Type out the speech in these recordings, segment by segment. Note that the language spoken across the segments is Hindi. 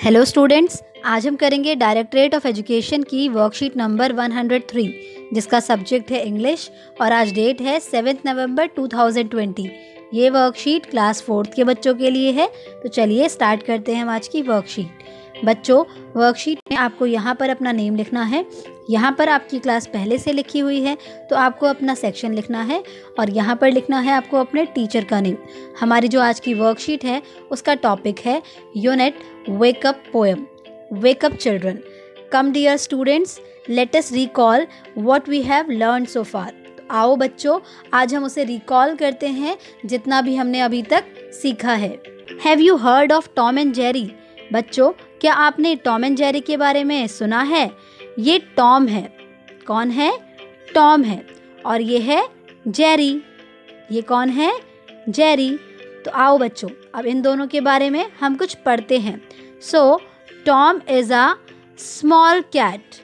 हेलो स्टूडेंट्स, आज हम करेंगे डायरेक्टरेट ऑफ एजुकेशन की वर्कशीट नंबर 103 जिसका सब्जेक्ट है इंग्लिश और आज डेट है 7 नवंबर 2020। ये वर्कशीट क्लास 4th के बच्चों के लिए है। तो चलिए स्टार्ट करते हैं हम आज की वर्कशीट। बच्चों, वर्कशीट में आपको यहाँ पर अपना नेम लिखना है। यहाँ पर आपकी क्लास पहले से लिखी हुई है तो आपको अपना सेक्शन लिखना है और यहाँ पर लिखना है आपको अपने टीचर का नेम। हमारी जो आज की वर्कशीट है उसका टॉपिक है unit wake up poem. Wake up children, come dear students, let us recall what we have learn so far. तो आओ बच्चों, आज हम उसे रिकॉल करते हैं जितना भी हमने अभी तक सीखा है। Have you heard of Tom and Jerry? बच्चों, क्या आपने टॉम एंड जेरी के बारे में सुना है? ये टॉम है। कौन है? टॉम है। और ये है जेरी। ये कौन है? जेरी। तो आओ बच्चों, अब इन दोनों के बारे में हम कुछ पढ़ते हैं। So Tom is a small cat.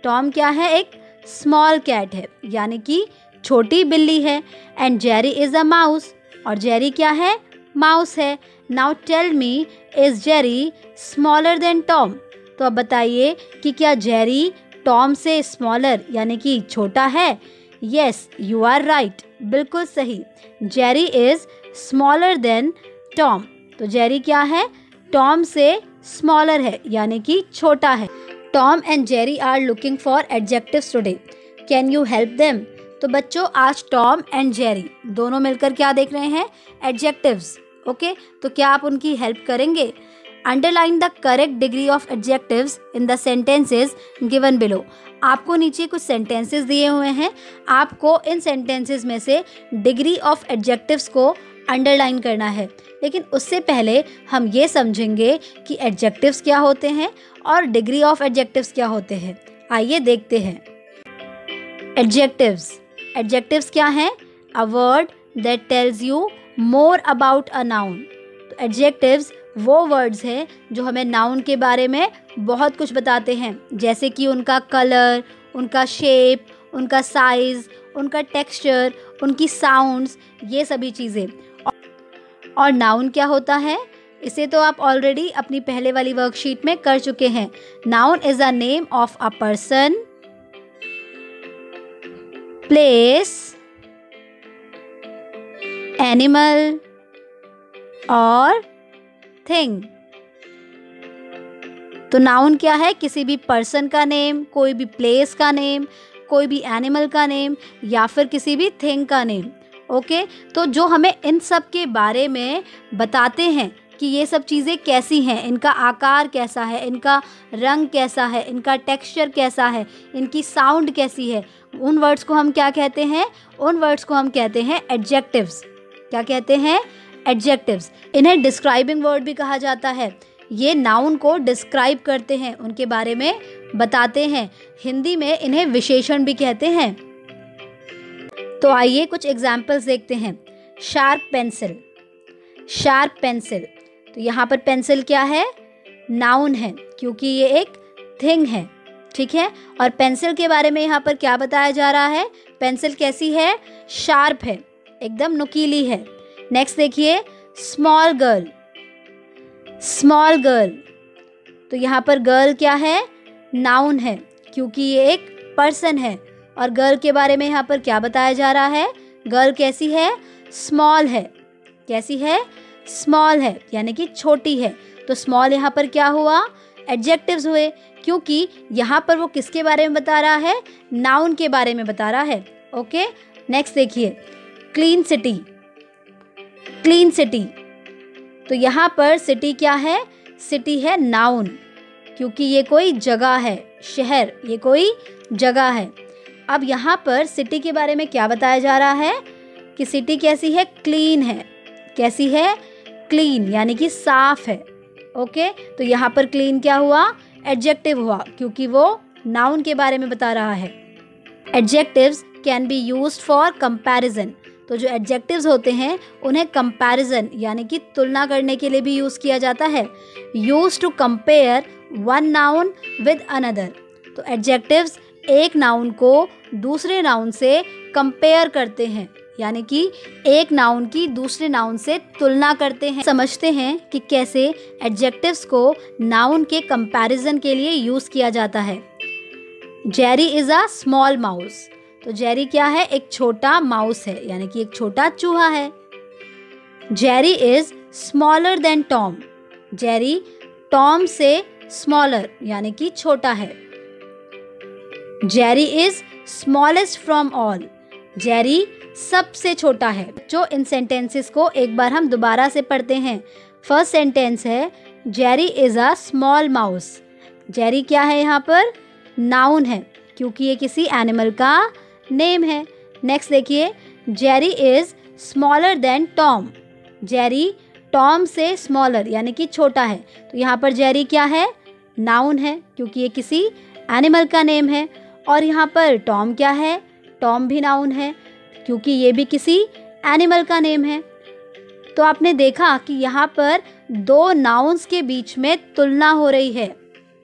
Tom क्या है? एक स्मॉल कैट है, यानी कि छोटी बिल्ली है। And Jerry is a mouse. और जेरी क्या है? माउस है। Now tell me, is Jerry smaller than Tom? तो अब बताइए कि क्या जेरी टॉम से स्मॉलर यानी कि छोटा है? यस, यू आर राइट, बिल्कुल सही। Jerry is smaller than Tom. तो जेरी क्या है? टॉम से स्मॉलर है यानी कि छोटा है। Tom and Jerry are looking for adjectives today. Can you help them? तो बच्चों, आज टॉम एंड जेरी दोनों मिलकर क्या देख रहे हैं? एडजेक्टिव्स। ओके, तो क्या आप उनकी हेल्प करेंगे? Underline the correct degree of adjectives in the sentences given below. आपको नीचे कुछ सेंटेंसेस दिए हुए हैं। आपको इन सेंटेंसेस में से डिग्री ऑफ एडजेक्टिव्स को अंडरलाइन करना है। लेकिन उससे पहले हम ये समझेंगे कि एडजेक्टिव्स क्या होते हैं और डिग्री ऑफ एडजेक्टिव्स क्या होते हैं। आइए देखते हैं। एडजेक्टिव्स। एडजेक्टिव्स क्या हैं? A word that tells you more about a noun. तो एडजेक्टिव्स वो वर्ड्स हैं जो हमें नाउन के बारे में बहुत कुछ बताते हैं, जैसे कि उनका कलर, उनका शेप, उनका साइज़, उनका टेक्सचर, उनकी साउंड्स, ये सभी चीज़ें। और नाउन क्या होता है? इसे तो आप ऑलरेडी अपनी पहले वाली वर्कशीट में कर चुके हैं। Noun is a name of a person, place, animal और थिंग। तो नाउन क्या है? किसी भी पर्सन का नेम, कोई भी प्लेस का नेम, कोई भी एनिमल का नेम या फिर किसी भी थिंग का नेम। ओके, तो जो हमें इन सब के बारे में बताते हैं कि ये सब चीज़ें कैसी हैं, इनका आकार कैसा है, इनका रंग कैसा है, इनका टेक्सचर कैसा है, इनकी साउंड कैसी है, उन वर्ड्स को हम क्या कहते हैं? उन वर्ड्स को हम कहते हैं एडजेक्टिव्स। क्या कहते हैं? एडजेक्टिव्स। इन्हें डिस्क्राइबिंग वर्ड भी कहा जाता है। ये नाउन को डिस्क्राइब करते हैं, उनके बारे में बताते हैं। हिंदी में इन्हें विशेषण भी कहते हैं। तो आइए कुछ एग्जाम्पल्स देखते हैं। Sharp pencil. शार्प पेंसिल, तो यहाँ पर पेंसिल क्या है? नाउन है, क्योंकि ये एक थिंग है। ठीक है, और पेंसिल के बारे में यहाँ पर क्या बताया जा रहा है? पेंसिल कैसी है? शार्प है, एकदम नुकीली है। नेक्स्ट देखिए, स्मॉल गर्ल। स्मॉल गर्ल, तो यहाँ पर गर्ल क्या है? नाउन है, क्योंकि ये एक पर्सन है। और गर्ल के बारे में यहाँ पर क्या बताया जा रहा है? गर्ल कैसी है? स्मॉल है। कैसी है? स्मॉल है, यानी कि छोटी है। तो स्मॉल यहाँ पर क्या हुआ? एडजेक्टिव्स हुए, क्योंकि यहाँ पर वो किसके बारे में बता रहा है? नाउन के बारे में बता रहा है। ओके, नेक्स्ट देखिए, क्लीन सिटी। क्लीन सिटी, तो यहाँ पर सिटी क्या है? सिटी है नाउन, क्योंकि ये कोई जगह है, शहर, ये कोई जगह है। अब यहाँ पर सिटी के बारे में क्या बताया जा रहा है? कि सिटी कैसी है? क्लीन है। कैसी है? क्लीन, यानी कि साफ है। ओके, तो यहाँ पर क्लीन क्या हुआ? एडजेक्टिव हुआ, क्योंकि वो नाउन के बारे में बता रहा है। Adjectives can be used for comparison. तो जो एडजेक्टिव्स होते हैं उन्हें कंपैरिजन यानी कि तुलना करने के लिए भी यूज़ किया जाता है। Use to compare one noun with another. तो एडजेक्टिव्स एक नाउन को दूसरे नाउन से कंपेयर करते हैं, यानी कि एक नाउन की दूसरे नाउन से तुलना करते हैं। समझते हैं कि कैसे एडजेक्टिव्स को नाउन के कंपैरिजन के लिए यूज़ किया जाता है। Jerry is a small mouse. तो जेरी क्या है? एक छोटा माउस है, यानी कि एक छोटा चूहा है। Jerry is smaller than Tom. Jerry Tom से स्मॉलर यानी कि छोटा है। Jerry is smallest from all. Jerry सबसे छोटा है। जो इन सेंटेंसेस को एक बार हम दोबारा से पढ़ते हैं। फर्स्ट सेंटेंस है Jerry is a small mouse. Jerry क्या है? यहाँ पर नाउन है, क्योंकि ये किसी एनिमल का नेम है। नेक्स्ट देखिए, Jerry is smaller than Tom. Jerry Tom से स्मॉलर यानी कि छोटा है। तो यहाँ पर जेरी क्या है? नाउन है, क्योंकि ये किसी एनिमल का नेम है। और यहाँ पर टॉम क्या है? टॉम भी नाउन है, क्योंकि ये भी किसी एनिमल का नेम है। तो आपने देखा कि यहाँ पर दो नाउन्स के बीच में तुलना हो रही है।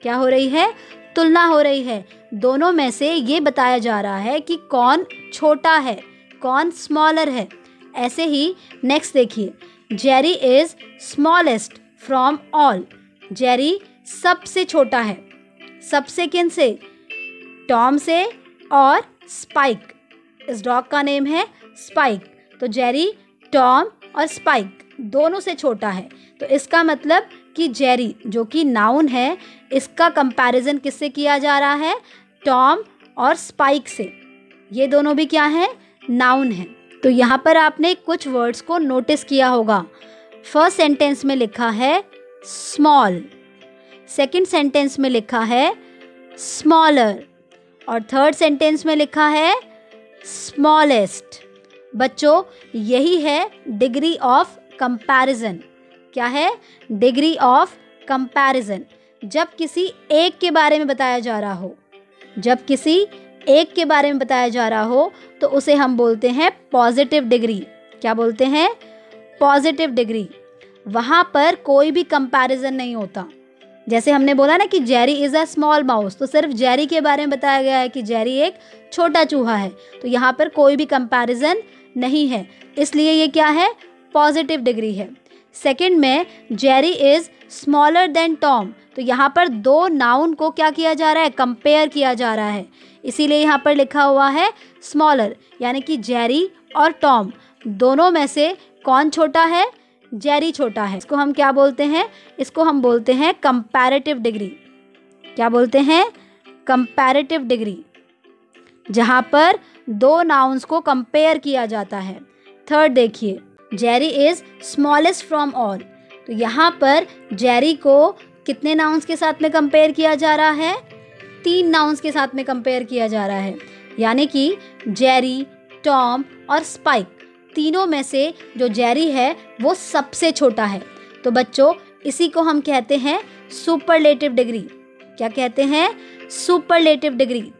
क्या हो रही है? तुलना हो रही है। दोनों में से ये बताया जा रहा है कि कौन छोटा है, कौन स्मॉलर है। ऐसे ही नेक्स्ट देखिए, Jerry is smallest from all. Jerry सबसे छोटा है। सबसे किन से? टॉम से और स्पाइक। इस डॉग का नेम है स्पाइक। तो जेरी टॉम और स्पाइक दोनों से छोटा है। तो इसका मतलब कि जेरी जो कि नाउन है, इसका कंपैरिजन किससे किया जा रहा है? टॉम और स्पाइक से। ये दोनों भी क्या है? नाउन है। तो यहाँ पर आपने कुछ वर्ड्स को नोटिस किया होगा। फर्स्ट सेंटेंस में लिखा है स्मॉल, सेकंड सेंटेंस में लिखा है स्मॉलर और थर्ड सेंटेंस में लिखा है स्मॉलेस्ट। बच्चों, यही है डिग्री ऑफ कंपैरिजन। क्या है? Degree of comparison. जब किसी एक के बारे में बताया जा रहा हो, जब किसी एक के बारे में बताया जा रहा हो, तो उसे हम बोलते हैं पॉजिटिव डिग्री। क्या बोलते हैं? Positive degree. वहाँ पर कोई भी कंपैरिजन नहीं होता। जैसे हमने बोला ना कि Jerry is a small mouse, तो सिर्फ जेरी के बारे में बताया गया है कि जेरी एक छोटा चूहा है। तो यहाँ पर कोई भी कंपैरिजन नहीं है, इसलिए ये क्या है? पॉजिटिव डिग्री है। सेकंड में Jerry is smaller than Tom. तो यहाँ पर दो नाउन को क्या किया जा रहा है? कंपेयर किया जा रहा है, इसीलिए यहाँ पर लिखा हुआ है स्मॉलर। यानी कि जेरी और टॉम दोनों में से कौन छोटा है? जेरी छोटा है। इसको हम क्या बोलते हैं? इसको हम बोलते हैं कंपैरेटिव डिग्री। क्या बोलते हैं? कंपैरेटिव डिग्री, जहाँ पर दो नाउन्स को कंपेयर किया जाता है। थर्ड देखिए, Jerry is smallest from all. तो यहाँ पर जेरी को कितने नाउन्स के साथ में कंपेयर किया जा रहा है? 3 नाउन्स के साथ में कंपेयर किया जा रहा है। यानी कि जेरी, टॉम और स्पाइक तीनों में से जो जेरी है वो सबसे छोटा है। तो बच्चों, इसी को हम कहते हैं सुपरलेटिव डिग्री। क्या कहते हैं? Superlative degree.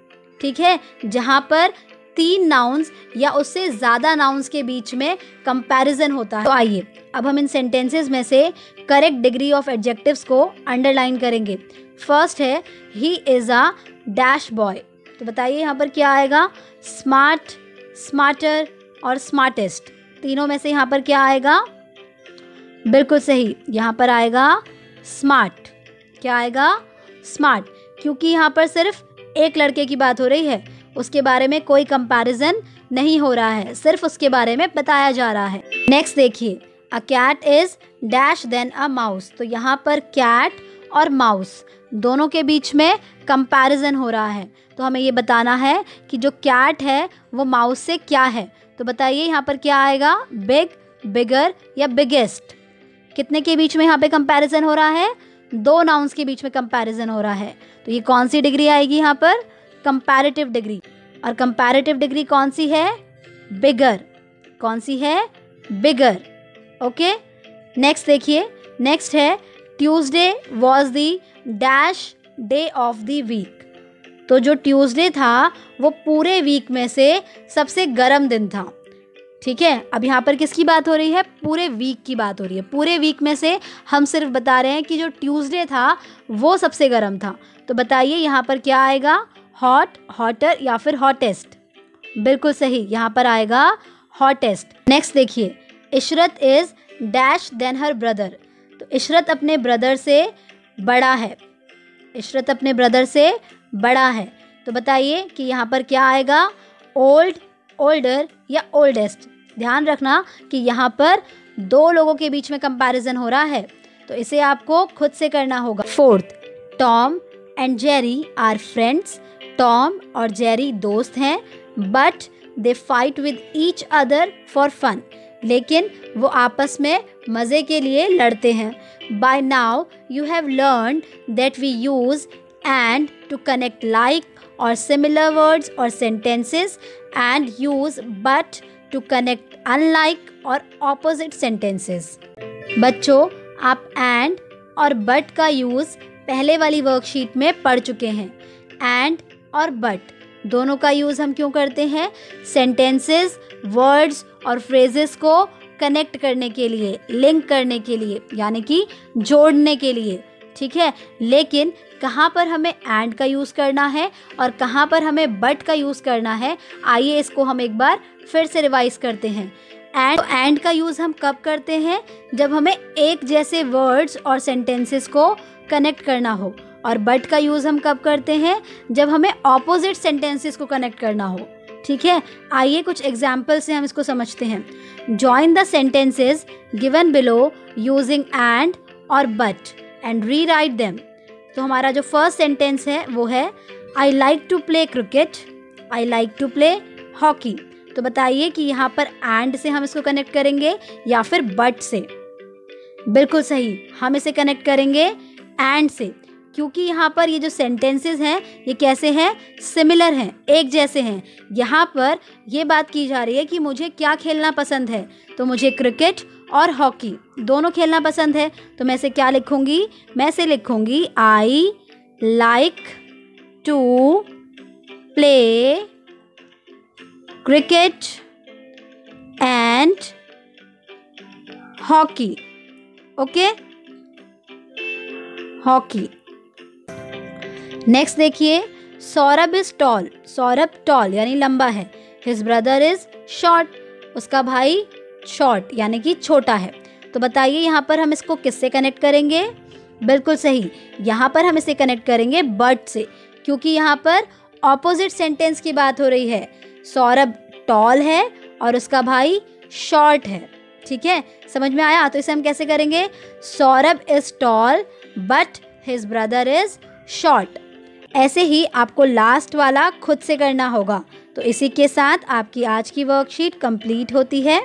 ठीक है, जहाँ पर 3 नाउन्स या उससे ज़्यादा नाउन्स के बीच में कंपैरिजन होता है। तो आइए अब हम इन सेंटेंसेस में से करेक्ट डिग्री ऑफ एडजेक्टिव्स को अंडरलाइन करेंगे। फर्स्ट है he is a dash boy. तो बताइए यहाँ पर क्या आएगा? स्मार्ट, स्मार्टर और स्मार्टेस्ट। तीनों में से यहाँ पर क्या आएगा? बिल्कुल सही, यहाँ पर आएगा स्मार्ट। क्या आएगा? स्मार्ट, क्योंकि यहाँ पर सिर्फ एक लड़के की बात हो रही है, उसके बारे में कोई कंपैरिजन नहीं हो रहा है, सिर्फ उसके बारे में बताया जा रहा है। नेक्स्ट देखिए, a cat is dash than a mouse. तो यहाँ पर कैट और माउस दोनों के बीच में कंपैरिजन हो रहा है। तो हमें ये बताना है कि जो कैट है वो माउस से क्या है। तो बताइए यहाँ पर क्या आएगा? बिग, बिगर या बिगेस्ट। कितने के बीच में यहाँ पे कंपैरिजन हो रहा है? 2 नाउन्स के बीच में कंपैरिजन हो रहा है। तो ये कौन सी डिग्री आएगी यहाँ पर? Comparative degree. और कंपैरेटिव डिग्री कौन सी है? बिगर। कौन सी है? बिगर। ओके, नेक्स्ट देखिए, नेक्स्ट है Tuesday was the dash day of the week. तो जो ट्यूसडे था वो पूरे वीक में से सबसे गर्म दिन था। ठीक है, अब यहाँ पर किसकी बात हो रही है? पूरे वीक की बात हो रही है। पूरे वीक में से हम सिर्फ बता रहे हैं कि जो ट्यूसडे था वो सबसे गर्म था। तो बताइए यहाँ पर क्या आएगा? हॉट, हॉटर या फिर हॉटेस्ट। बिल्कुल सही, यहाँ पर आएगा हॉटेस्ट। नेक्स्ट देखिए, Ishrat is dash than her brother. तो इशरत अपने ब्रदर से बड़ा है। इशरत अपने ब्रदर से बड़ा है। तो बताइए कि यहाँ पर क्या आएगा, ओल्ड, ओल्डर या ओल्डेस्ट। ध्यान रखना कि यहाँ पर दो लोगों के बीच में कंपैरिजन हो रहा है, तो इसे आपको खुद से करना होगा। Fourth, Tom and Jerry are friends. Tom और जेरी दोस्त हैं, but they fight with each other for fun. लेकिन वो आपस में मज़े के लिए लड़ते हैं। By now you have learn that we use and to connect like और सिमिलर वर्ड्स और sentences, and use but to connect unlike और ऑपोजिट सेंटेंसेस। बच्चों, आप एंड और बट का यूज़ पहले वाली वर्कशीट में पढ़ चुके हैं। एंड और बट दोनों का यूज़ हम क्यों करते हैं, सेंटेंसेस, वर्ड्स और फ्रेजेस को कनेक्ट करने के लिए, लिंक करने के लिए, यानी कि जोड़ने के लिए, ठीक है। लेकिन कहाँ पर हमें एंड का यूज़ करना है और कहाँ पर हमें बट का यूज़ करना है, आइए इसको हम एक बार फिर से रिवाइज करते हैं। एंड का यूज़ हम कब करते हैं, जब हमें एक जैसे वर्ड्स और सेंटेंसेस को कनेक्ट करना हो। और बट का यूज़ हम कब करते हैं, जब हमें ऑपोजिट सेंटेंसेस को कनेक्ट करना हो, ठीक है। आइए कुछ एग्जाम्पल से हम इसको समझते हैं। Join the sentences given below using and और बट एंड री राइट देम। तो हमारा जो फर्स्ट सेंटेंस है वो है, I like to play cricket, I like to play hockey. तो बताइए कि यहाँ पर एंड से हम इसको कनेक्ट करेंगे या फिर बट से। बिल्कुल सही, हम इसे कनेक्ट करेंगे एंड से, क्योंकि यहाँ पर ये जो सेंटेंसेस हैं ये कैसे हैं, सिमिलर हैं, एक जैसे हैं। यहाँ पर ये बात की जा रही है कि मुझे क्या खेलना पसंद है, तो मुझे क्रिकेट और हॉकी दोनों खेलना पसंद है। तो मैं इसे क्या लिखूँगी, मैं इसे लिखूँगी I like to play cricket and hockey. Okay, hockey. Next देखिए, Saurabh is tall. Saurabh tall यानी लंबा है। हिज ब्रदर इज शॉर्ट, उसका भाई शॉर्ट यानी कि छोटा है। तो बताइए यहाँ पर हम इसको किससे कनेक्ट करेंगे, बिल्कुल सही, यहाँ पर हम इसे कनेक्ट करेंगे बट से, क्योंकि यहाँ पर ऑपोजिट सेंटेंस की बात हो रही है। सौरभ टॉल है और उसका भाई शॉर्ट है, ठीक है, समझ में आया। तो इसे हम कैसे करेंगे, Saurabh is toll but his brother is short. ऐसे ही आपको लास्ट वाला खुद से करना होगा। तो इसी के साथ आपकी आज की वर्कशीट कंप्लीट होती है।